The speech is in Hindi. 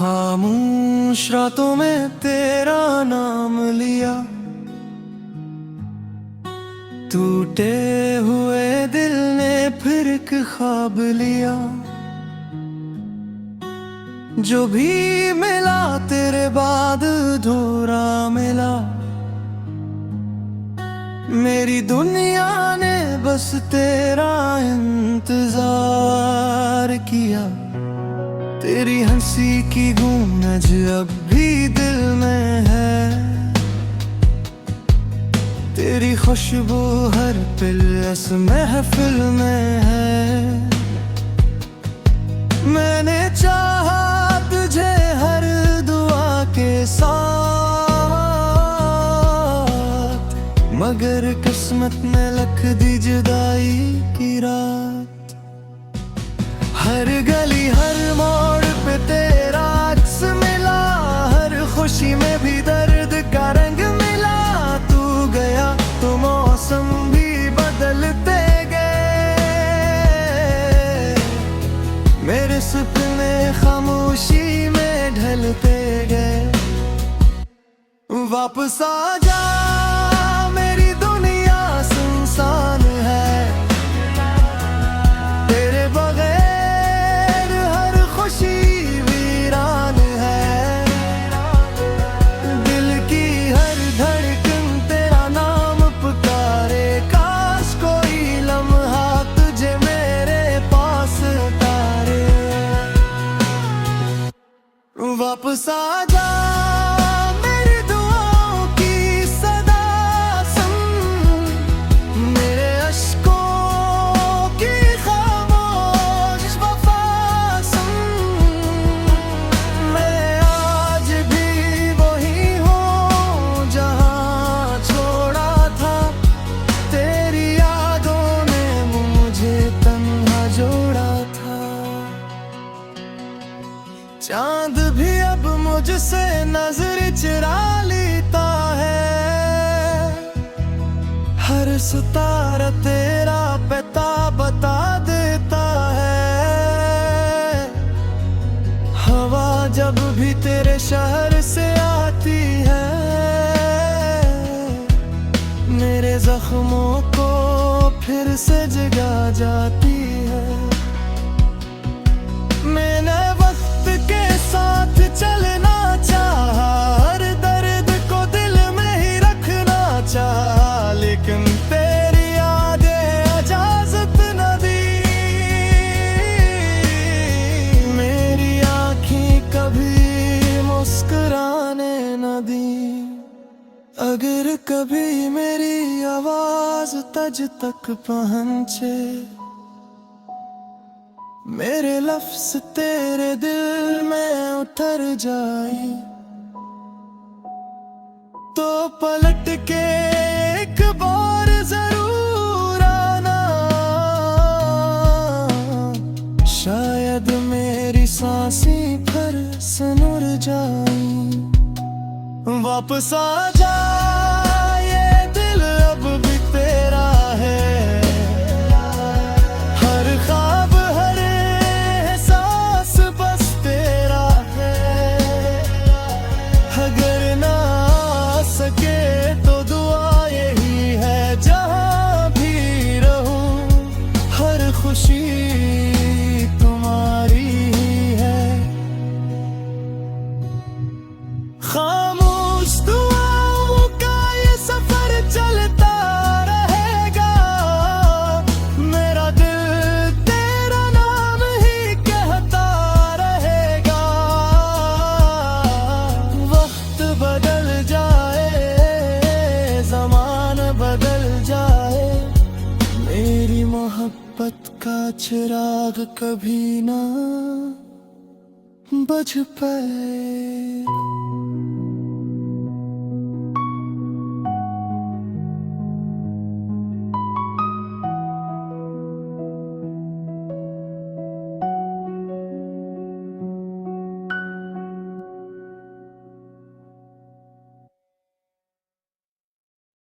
खामोश रातों में तेरा नाम लिया, टूटे हुए दिल ने फिर एक ख्वाब लिया। जो भी मिला तेरे बाद अधूरा मिला, मेरी दुनिया ने बस तेरा इंतजार किया। तेरी हंसी की गूंज अब भी दिल में है, तेरी खुशबू हर पल इस महफिल में है। मैंने चाहा तुझे हर दुआ के साथ, मगर किस्मत में लिख दी जुदाई की रात। हर गली हर मोड़ पे तेरा अक्स मिला, हर खुशी में भी दर्द का रंग मिला। तू गया तो मौसम भी बदलते गए, मेरे सपने खामोशी में ढलते गए। वापस आ जा, मेरी दुनिया सुनसान है, तेरे बगैर हर खुशी वीरान है। दिल की हर धड़कन तेरा नाम पुकारे, काश कोई लम्हा तुझे मेरे पास उतारे। वापस आ जा, मेरी दुआओं की सदा सुन, मेरे अश्कों की खामोश वफा सुन। मैं आज भी वही हूँ जहाँ छोड़ा था, तेरी यादों ने मुझे तन्हा जोड़ा था। चांद भी अब मुझसे नजर चुरा लेता है, हर सितारा तेरा पता बता देता है। हवा जब भी तेरे शहर से आती है, मेरे जख्मों को फिर से जगा जाती है। मैंने वक्त के साथ चलना चाहा, हर दर्द को दिल में ही रखना चाहा, लेकिन तेरी यादें इजाजत न दी। मेरी आँखें कभी मुस्कुराने न दी। अगर कभी मेरी आवाज तुझ तक पहुँचे, मेरे लफ्ज तेरे दिल में उतर जाए, तो पलट के एक बार जरूर आना। शायद मेरी सांसें फिर से उड़ जाए। वापस आ जा, ये दिल अब भी तेरा है, हर ख्वाब हर एहसास बस तेरा है। अगर ना आ सके तो दुआ यही है, जहाँ भी रहूं हर खुशी तुम्हारी ही है। खामोश दुआओं का ये सफर चलता रहेगा, मेरा दिल तेरा नाम ही कहता रहेगा। वक्त बदल जाए, ज़माना बदल जाए, मेरी मोहब्बत का चिराग कभी ना बुझ पाए।